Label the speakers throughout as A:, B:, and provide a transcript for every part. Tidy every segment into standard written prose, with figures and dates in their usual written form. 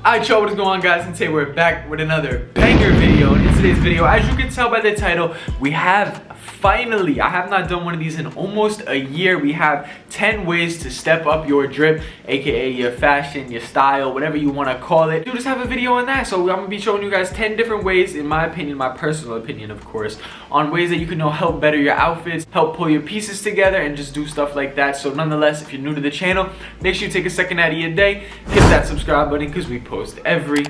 A: Alright y'all, what is going on guys? And today we're back with another banger video. And in today's video, as you can tell by the title, we have finally, I have not done one of these in almost a year. We have 10 ways to step up your drip, aka your fashion, your style, whatever you want to call it. We just have a video on that. So I'm going to be showing you guys 10 different ways, in my opinion, my personal opinion of course, on ways that you can help better your outfits, help pull your pieces together, and just do stuff like that. So nonetheless, if you're new to the channel, make sure you take a second out of your day, hit that subscribe button because we post every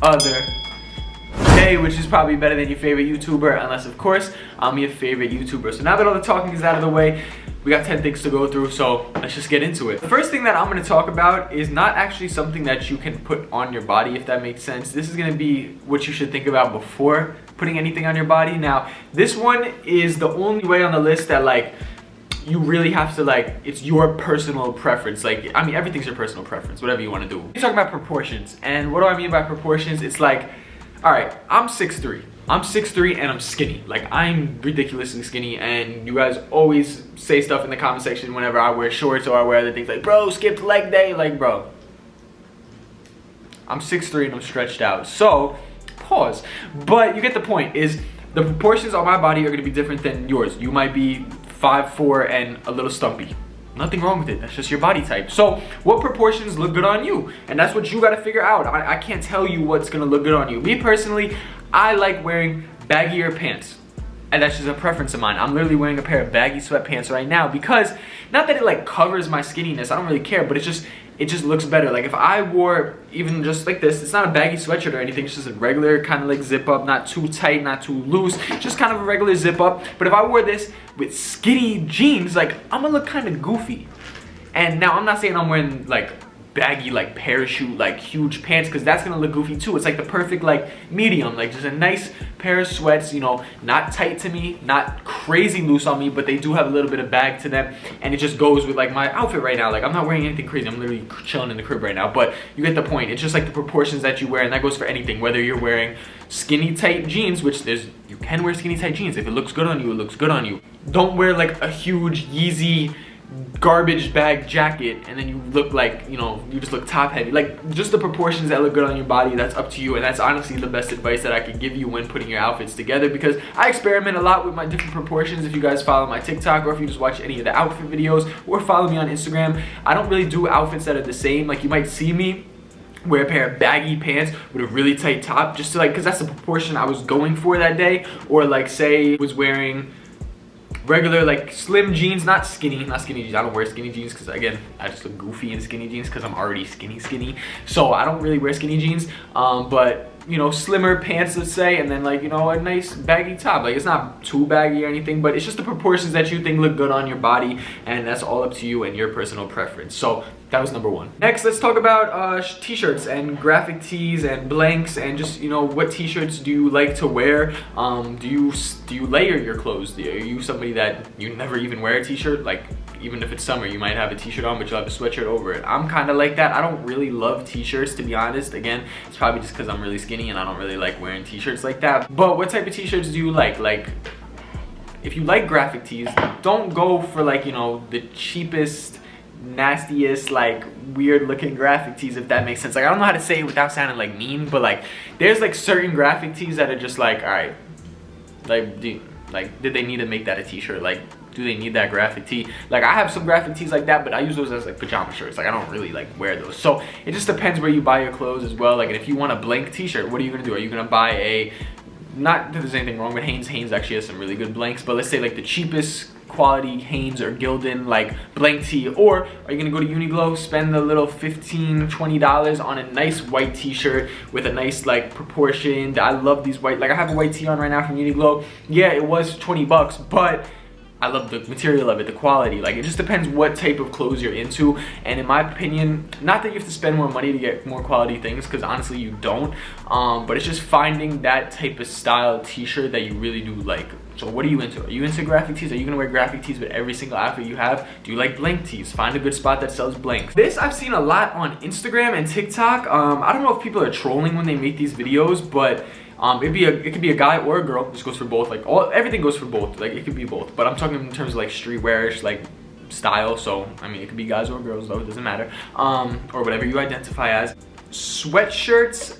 A: other day, which is probably better than your favorite YouTuber, unless of course I'm your favorite YouTuber. So now that all the talking is out of the way, we got 10 things to go through, so let's just get into it. The first thing that I'm going to talk about is not actually something that you can put on your body, if that makes sense. This is going to be what you should think about before putting anything on your body. Now, this one is the only way on the list that like you really have to it's your personal preference. Like, I mean, everything's your personal preference, whatever you want to do. We're talking about proportions, and what do I mean by proportions? It's like, all right, I'm 6'3". I'm 6'3" and I'm skinny. Like, I'm ridiculously skinny, and you guys always say stuff in the comment section whenever I wear shorts or I wear other things like, bro, skipped leg day. Like, bro, I'm 6'3" and I'm stretched out. So, pause. But you get the point, is the proportions on my body are gonna be different than yours. You might be 5'4" and a little stumpy. Nothing wrong with it, that's just your body type. So what proportions look good on you? And that's what you gotta figure out. I can't tell you what's gonna look good on you. Me personally, I like wearing baggier pants. And that's just a preference of mine. I'm literally wearing a pair of baggy sweatpants right now because, not that it like covers my skinniness, I don't really care, but it just looks better. Like if I wore even just like this, it's not a baggy sweatshirt or anything, it's just a regular kind of like zip up, not too tight, not too loose, just kind of a regular zip up. But if I wore this with skinny jeans, like I'm gonna look kind of goofy. And now I'm not saying I'm wearing like baggy like parachute like huge pants, because that's gonna look goofy too. It's like the perfect like medium, like just a nice pair of sweats, you know, not tight to me, not crazy loose on me, but they do have a little bit of bag to them, and it just goes with like my outfit right now. Like I'm not wearing anything crazy, I'm literally chilling in the crib right now, but you get the point. It's just like the proportions that you wear, and that goes for anything, whether you're wearing skinny tight jeans, which you can wear skinny tight jeans. If it looks good on you, it looks good on you. Don't wear like a huge Yeezy garbage bag jacket and then you look like, you know, you just look top heavy. Like, just the proportions that look good on your body, that's up to you. And that's honestly the best advice that I could give you when putting your outfits together, because I experiment a lot with my different proportions. If you guys follow my TikTok, or if you just watch any of the outfit videos, or follow me on Instagram, I don't really do outfits that are the same. Like, you might see me wear a pair of baggy pants with a really tight top, just to like, because that's the proportion I was going for that day. Or like, say was wearing regular like slim jeans, not skinny jeans. I don't wear skinny jeans because, again, I just look goofy in skinny jeans because I'm already skinny. So I don't really wear skinny jeans, but you know, slimmer pants, let's say, and then like, you know, a nice baggy top. Like, it's not too baggy or anything, but it's just the proportions that you think look good on your body, and that's all up to you and your personal preference. So that was number one. Next, let's talk about t-shirts and graphic tees and blanks, and just, you know, what t-shirts do you like to wear? Do you layer your clothes? Are you somebody that you never even wear a t-shirt? Like, even if it's summer, you might have a t-shirt on, but you'll have a sweatshirt over it. I'm kind of like that. I don't really love t-shirts, to be honest. Again, it's probably just because I'm really skinny and I don't really like wearing t-shirts like that. But what type of t-shirts do you like? Like, if you like graphic tees, don't go for like, you know, the cheapest, nastiest, like weird looking graphic tees, if that makes sense. Like, I don't know how to say it without sounding like mean, but like, there's like certain graphic tees that are just like, all right, like, did they need to make that a t-shirt? Like, do they need that graphic tee? Like, I have some graphic tees like that, but I use those as like pajama shirts. Like, I don't really like wear those. So it just depends where you buy your clothes as well. Like, if you want a blank t-shirt, what are you gonna do? Are you gonna buy a, not that there's anything wrong with Hanes actually has some really good blanks, but let's say like the cheapest quality Hanes or Gildan like blank tee, or are you gonna go to Uniqlo, spend a little $15-$20 on a nice white t-shirt with a nice like proportioned, I love these white, like I have a white tee on right now from Uniqlo. Yeah, it was 20 bucks, but I love the material of it, the quality. Like, it just depends what type of clothes you're into. And in my opinion, not that you have to spend more money to get more quality things, because honestly you don't, but it's just finding that type of style t-shirt that you really do like. So what are you into? Are you into graphic tees? Are you gonna wear graphic tees with every single outfit you have? Do you like blank tees? Find a good spot that sells blanks. This I've seen a lot on Instagram and TikTok. I don't know if people are trolling when they make these videos, but it could be a guy or a girl. This goes for both. Like, everything goes for both. Like, it could be both. But I'm talking in terms of like streetwear, like style. So I mean, it could be guys or girls though. It doesn't matter. Or whatever you identify as. sweatshirts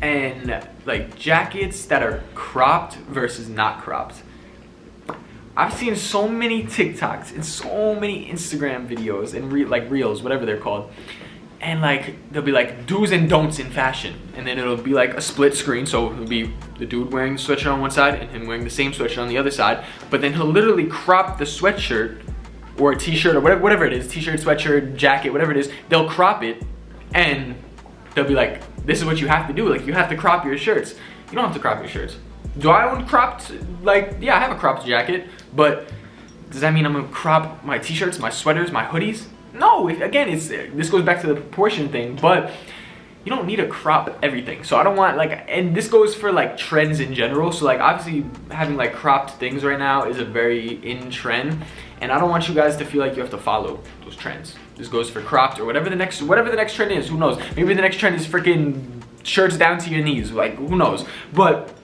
A: and like jackets that are cropped versus not cropped. I've seen so many TikToks and so many Instagram videos and like reels, whatever they're called. And like, they'll be like do's and don'ts in fashion. And then it'll be like a split screen. So it'll be the dude wearing the sweatshirt on one side and him wearing the same sweatshirt on the other side. But then he'll literally crop the sweatshirt or a t-shirt or whatever it is, t-shirt, sweatshirt, jacket, whatever it is. They'll crop it and they'll be like, this is what you have to do. Like, you have to crop your shirts. You don't have to crop your shirts. Do I own cropped? Like, yeah, I have a cropped jacket, but does that mean I'm gonna crop my t-shirts, my sweaters, my hoodies? No, again, this goes back to the proportion thing, but you don't need to crop everything. So I don't want like, and this goes for like trends in general. So like, obviously having like cropped things right now is a very in trend, and I don't want you guys to feel like you have to follow those trends. This goes for cropped or whatever the next trend is. Who knows? Maybe the next trend is freaking shirts down to your knees. Like, who knows? But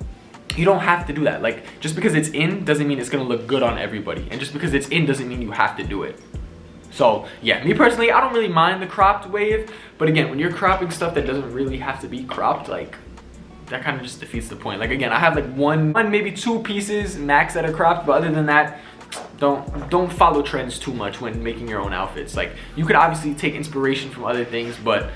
A: you don't have to do that. Like, just because it's in doesn't mean it's gonna look good on everybody, and just because it's in doesn't mean you have to do it. So yeah, me personally, I don't really mind the cropped wave, but again, when you're cropping stuff that doesn't really have to be cropped, like, that kind of just defeats the point. Like, again, I have like one maybe two pieces max that are cropped, but other than that, don't follow trends too much when making your own outfits. Like, you could obviously take inspiration from other things, but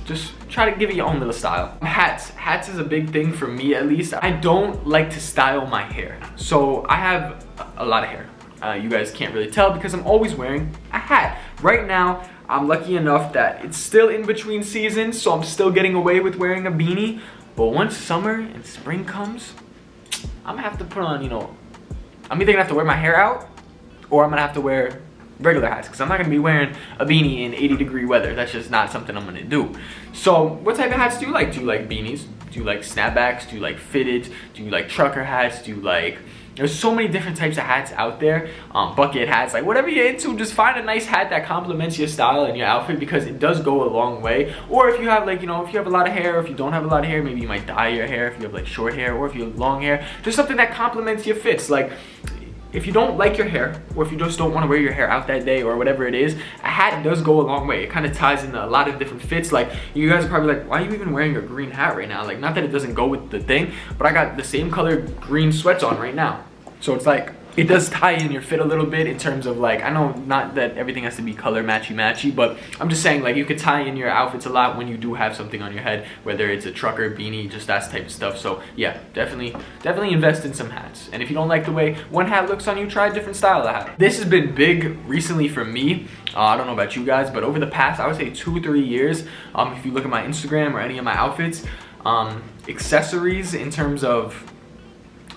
A: just try to give it your own little style. Hats is a big thing for me, at least. I don't like to style my hair, so I have a lot of hair. You guys can't really tell because I'm always wearing a hat. Right now, I'm lucky enough that it's still in between seasons, so I'm still getting away with wearing a beanie. But once summer and spring comes, I'm gonna have to put on, you know, I'm either gonna have to wear my hair out or I'm gonna have to wear regular hats, because I'm not gonna be wearing a beanie in 80-degree weather. That's just not something I'm gonna do. So what type of hats do you like? Do you like beanies? Do you like snapbacks? Do you like fitted? Do you like trucker hats? Do you like, there's so many different types of hats out there. Bucket hats, like whatever you're into, just find a nice hat that complements your style and your outfit, because it does go a long way. Or if you have like, you know, if you have a lot of hair, or if you don't have a lot of hair, maybe you might dye your hair if you have like short hair, or if you have long hair, just something that complements your fits. Like, if you don't like your hair, or if you just don't want to wear your hair out that day, or whatever it is, a hat does go a long way. It kind of ties into a lot of different fits. Like, you guys are probably like, why are you even wearing a green hat right now? Like, not that it doesn't go with the thing, but I got the same color green sweats on right now. So it's like, it does tie in your fit a little bit in terms of like, I know not that everything has to be color matchy, but I'm just saying, like, you could tie in your outfits a lot when you do have something on your head, whether it's a trucker, beanie, just that type of stuff. So yeah, definitely invest in some hats. And if you don't like the way one hat looks on you, try a different style of hat. This has been big recently for me. I don't know about you guys, but over the past, I would say 2-3 years, if you look at my Instagram or any of my outfits, accessories in terms of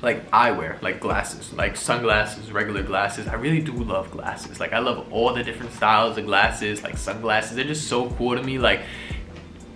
A: like eyewear, like glasses, like sunglasses, regular glasses. I really do love glasses. Like, I love all the different styles of glasses, like sunglasses. They're just so cool to me. Like,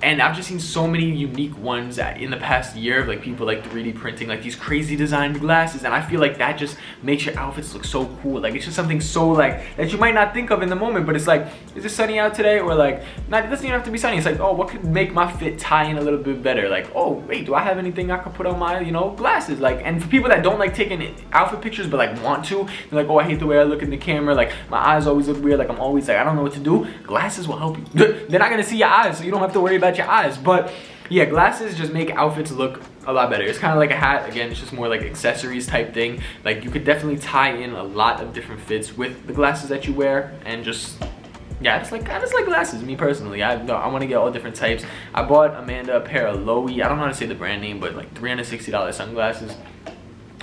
A: and I've just seen so many unique ones in the past year of like people like 3D printing like these crazy designed glasses, and I feel like that just makes your outfits look so cool. Like, it's just something so like that you might not think of in the moment, but it's like, is it sunny out today? Or like, not, it doesn't even have to be sunny. It's like, oh, what could make my fit tie in a little bit better? Like, oh wait, do I have anything I could put on my, you know, glasses? Like, and for people that don't like taking outfit pictures but like want to, they're like, oh, I hate the way I look in the camera, like my eyes always look weird, like I'm always like, I don't know what to do. Glasses will help you. They're not gonna see your eyes, so you don't have to worry about your eyes. But yeah, glasses just make outfits look a lot better. It's kind of like a hat. Again, it's just more like accessories type thing. Like, you could definitely tie in a lot of different fits with the glasses that you wear, and just, yeah, I just like glasses, me personally. I want to get all different types. I bought Amanda a pair of Loewe, I don't know how to say the brand name, but like $360 sunglasses.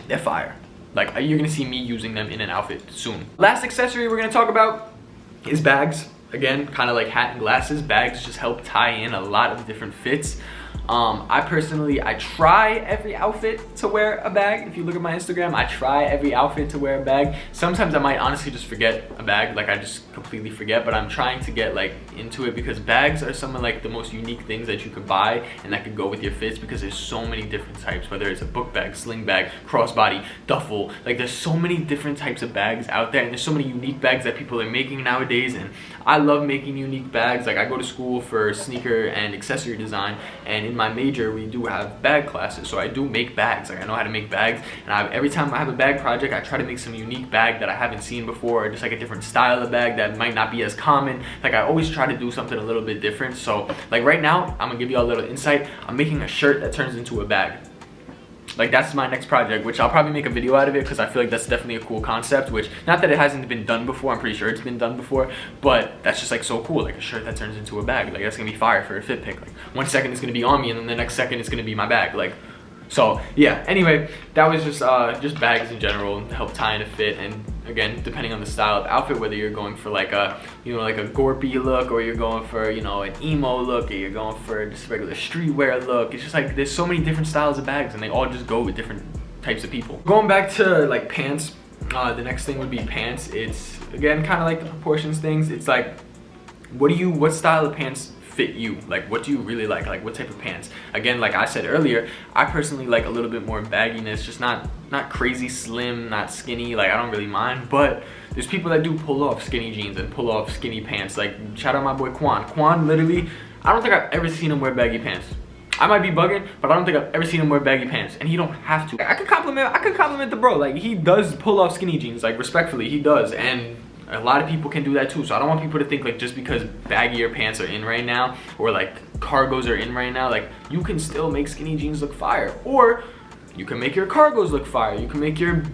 A: They're fire. Like, you're gonna see me using them in an outfit soon. Last accessory we're gonna talk about is bags. Again, kind of like hat and glasses, bags just help tie in a lot of different fits. I try every outfit to wear a bag. If you look at my Instagram, I try every outfit to wear a bag. Sometimes I might honestly just forget a bag, like I just completely forget, but I'm trying to get like into it, because bags are some of like the most unique things that you could buy and that could go with your fits, because there's so many different types, whether it's a book bag, sling bag, crossbody, duffel. Like, there's so many different types of bags out there, and there's so many unique bags that people are making nowadays, and I love making unique bags. Like, I go to school for sneaker and accessory design, and in in my major, we do have bag classes, so I do make bags. Like, I know how to make bags, and every time I have a bag project, I try to make some unique bag that I haven't seen before, or just like a different style of bag that might not be as common. Like, I always try to do something a little bit different. So like right now, I'm gonna give you all a little insight. I'm making a shirt that turns into a bag. Like, that's my next project, which I'll probably make a video out of it because I feel like that's definitely a cool concept, which, not that it hasn't been done before, I'm pretty sure it's been done before, but that's just like so cool, like a shirt that turns into a bag. Like, that's gonna be fire for a fit pic. Like, 1 second it's gonna be on me, and then the next second it's gonna be my bag. Like, so yeah, anyway, that was just bags in general, help tie in a fit. And again, depending on the style of outfit, whether you're going for like a, you know, like a gorpy look, or you're going for, you know, an emo look, or you're going for just a regular streetwear look, it's just like there's so many different styles of bags, and they all just go with different types of people. Going back to like pants, the next thing would be pants. It's again kind of like the proportions things. It's like, what style of pants fit you? Like, what do you really like what type of pants? Again, like I said earlier, I personally like a little bit more bagginess, just not crazy slim, not skinny. Like, I don't really mind, but there's people that do pull off skinny jeans and pull off skinny pants. Like, shout out my boy Quan. Literally, I don't think I've ever seen him wear baggy pants. I might be bugging, but I don't think I've ever seen him wear baggy pants, and he don't have to. I could compliment the bro. Like, he does pull off skinny jeans, like, respectfully, he does, and a lot of people can do that too. So I don't want people to think like just because baggier pants are in right now, or like cargos are in right now, like you can still make skinny jeans look fire, or you can make your cargos look fire, you can make your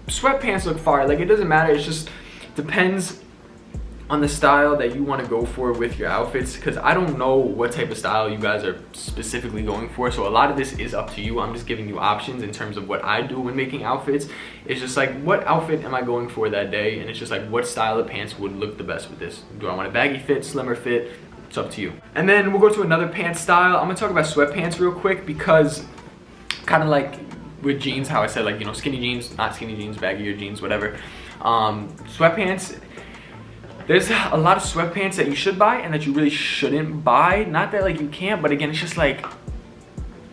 A: sweatpants look fire. Like, it doesn't matter. It just depends on the style that you want to go for with your outfits, because I don't know what type of style you guys are specifically going for. So a lot of this is up to you. I'm just giving you options in terms of what I do when making outfits. It's just like, what outfit am I going for that day? And it's just like, what style of pants would look the best with this? Do I want a baggy fit, slimmer fit? It's up to you. And then we'll go to another pants style. I'm gonna talk about sweatpants real quick, because kind of like with jeans, how I said, like, you know, skinny jeans, not skinny jeans, baggier jeans, whatever. Sweatpants, there's a lot of sweatpants that you should buy and that you really shouldn't buy. Not that like you can't, but again, it's just like,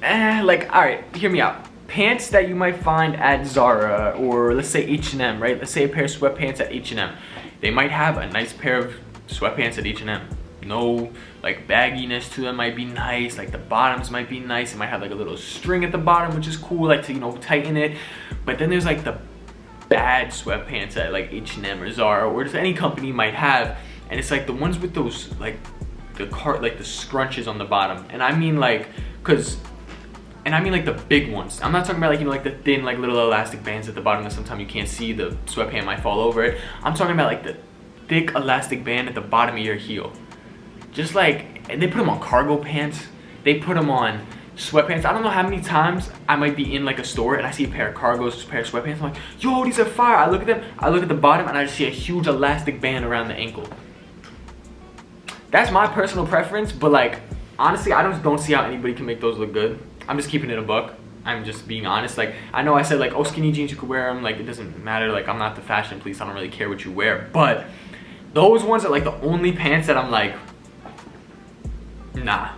A: like, all right, hear me out. Pants that you might find at Zara, or let's say H&M, right? Let's say a pair of sweatpants at H&M. They might have a nice pair of sweatpants at H&M. No, like, bagginess to them might be nice. Like, the bottoms might be nice. It might have like a little string at the bottom, which is cool, like to, you know, tighten it. But then there's like the bad sweatpants at like H&M or Zara, or just any company might have, and it's like the ones with those like the scrunches on the bottom. And I mean like, like the big ones. I'm not talking about like, you know, like the thin like little elastic bands at the bottom that sometimes you can't see, the sweatpant might fall over it. I'm talking about like the thick elastic band at the bottom of your heel. Just like, and they put them on cargo pants, they put them on sweatpants. I don't know how many times I might be in like a store and I see a pair of cargos, a pair of sweatpants. I'm like, yo, these are fire. I look at them, I look at the bottom, and I just see a huge elastic band around the ankle. That's my personal preference, but like, honestly, I just don't see how anybody can make those look good. I'm just keeping it a buck. I'm just being honest. Like, I know I said like, oh, skinny jeans, you could wear them. Like, it doesn't matter. Like, I'm not the fashion police. I don't really care what you wear. But those ones are like the only pants that I'm like, nah.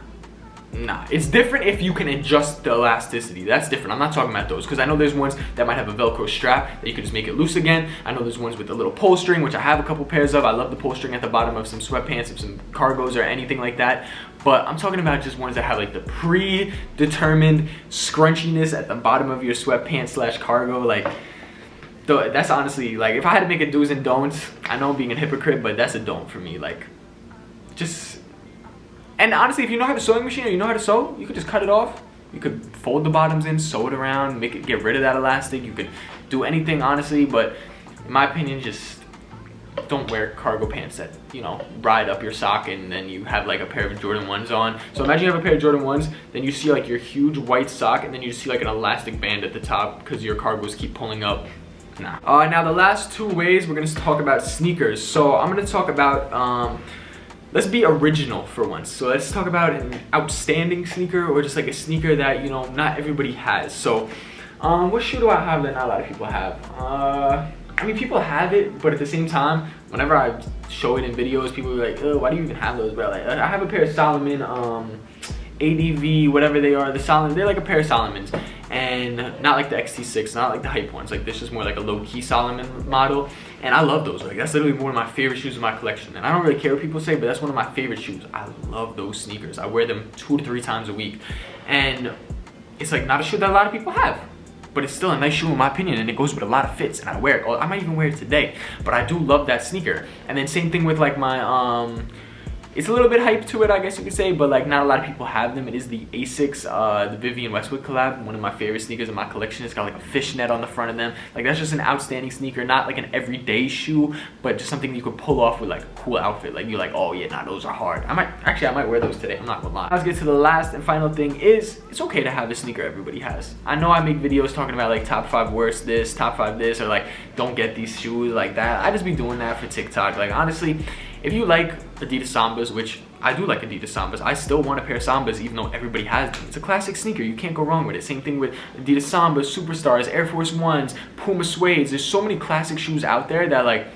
A: It's different if you can adjust the elasticity. That's different. I'm not talking about those, because I know there's ones that might have a Velcro strap that you can just make it loose again. I know there's ones with a little pull string, which I have a couple pairs of. I love the pull string at the bottom of some sweatpants, of some cargos, or anything like that. But I'm talking about just ones that have like the predetermined scrunchiness at the bottom of your sweatpants / cargo. Like, that's honestly, like, if I had to make a do's and don'ts, I know I'm being a hypocrite, but that's a don't for me. Like, just. And honestly, if you know how to sewing machine, or you know how to sew, you could just cut it off. You could fold the bottoms in, sew it around, get rid of that elastic. You could do anything, honestly, but in my opinion, just don't wear cargo pants that, you know, ride up your sock, and then you have like a pair of Jordan 1s on. So imagine you have a pair of Jordan 1s, then you see like your huge white sock, and then you see like an elastic band at the top because your cargos keep pulling up. Nah. Now the last 2 ways, we're gonna talk about sneakers. So I'm gonna talk about, let's be original for once. So let's talk about an outstanding sneaker, or just like a sneaker that, you know, not everybody has. So what shoe do I have that not a lot of people have? I mean, people have it, but at the same time, whenever I show it in videos, people are like, oh, why do you even have those, bro? Like, I have a pair of Salomon ADV, whatever they are, they're like a pair of Salomons. and not like the XT6, not like the hype ones. Like this is more like a low-key Solomon model, and I love those. Like that's literally one of my favorite shoes in my collection, and I don't really care what people say, but that's one of my favorite shoes. I love those sneakers. I wear them 2 to 3 times a week, and it's like not a shoe that a lot of people have, but it's still a nice shoe in my opinion, and it goes with a lot of fits, and I wear it. I might even wear it today, but I do love that sneaker. And then same thing with like my it's a little bit hype to it, I guess you could say, but like not a lot of people have them. It is the Asics, the Vivienne Westwood collab, one of my favorite sneakers in my collection. It's got like a fishnet on the front of them. Like that's just an outstanding sneaker, not like an everyday shoe, but just something you could pull off with like a cool outfit. Like you're like, oh yeah, nah, those are hard. I might wear those today, I'm not gonna lie. Let's get to the last and final thing is, it's okay to have a sneaker everybody has. I know I make videos talking about like top 5 worst this, top 5 this, or like don't get these shoes like that. I just be doing that for TikTok. Like honestly, if you like Adidas Sambas, which I do like Adidas Sambas, I still want a pair of Sambas even though everybody has them. It's a classic sneaker, you can't go wrong with it. Same thing with Adidas Sambas, Superstars, Air Force Ones, Puma Suedes. There's so many classic shoes out there that like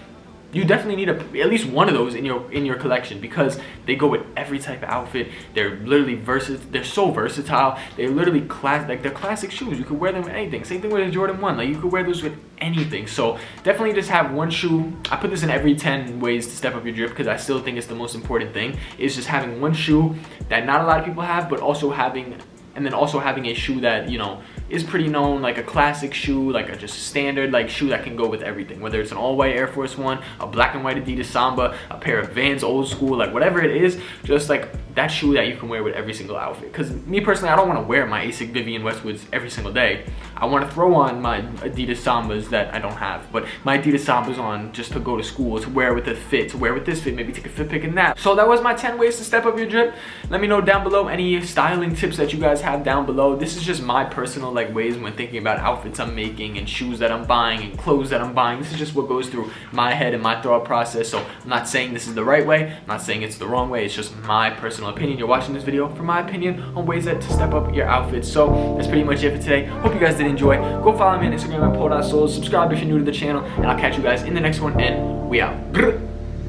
A: you definitely need at least one of those in your collection, because they go with every type of outfit. They're literally they're so versatile. They're literally they're classic shoes. You could wear them with anything. Same thing with a Jordan 1. Like you could wear those with anything. So definitely just have one shoe. I put this in every 10 ways to step up your drip, because I still think it's the most important thing, is just having one shoe that not a lot of people have, but also having a shoe that, you know, is pretty known, like a classic shoe, like a just standard like shoe that can go with everything, whether it's an all-white Air Force One, a black and white Adidas Samba, a pair of Vans old school, like whatever it is, just like that shoe that you can wear with every single outfit. Because me personally, I don't want to wear my Asics Vivienne Westwoods every single day. I want to throw on my Adidas Sambas that I don't have, but my Adidas Sambas on just to go to school, to wear with a fit, to wear with this fit, maybe take a fit pick in that. So that was my 10 ways to step up your drip. Let me know down below any styling tips that you guys have down below. This is just my personal like ways when thinking about outfits I'm making and shoes that I'm buying and clothes that I'm buying. This is just what goes through my head and my thought process. So I'm not saying this is the right way, I'm not saying it's the wrong way. It's just my personal opinion. You're watching this video for my opinion on ways to step up your outfits. So that's pretty much it for today. Hope you guys did enjoy. Go follow me on Instagram at paul.souls. Subscribe if you're new to the channel, and I'll catch you guys in the next one, and we out.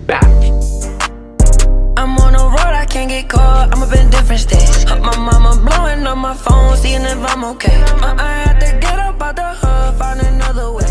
A: Back.
B: I'm on the road, I can't get caught. I'm up in different states. My mama blowing on my phone, seeing if I'm okay. I had to get up out the hood, find another way.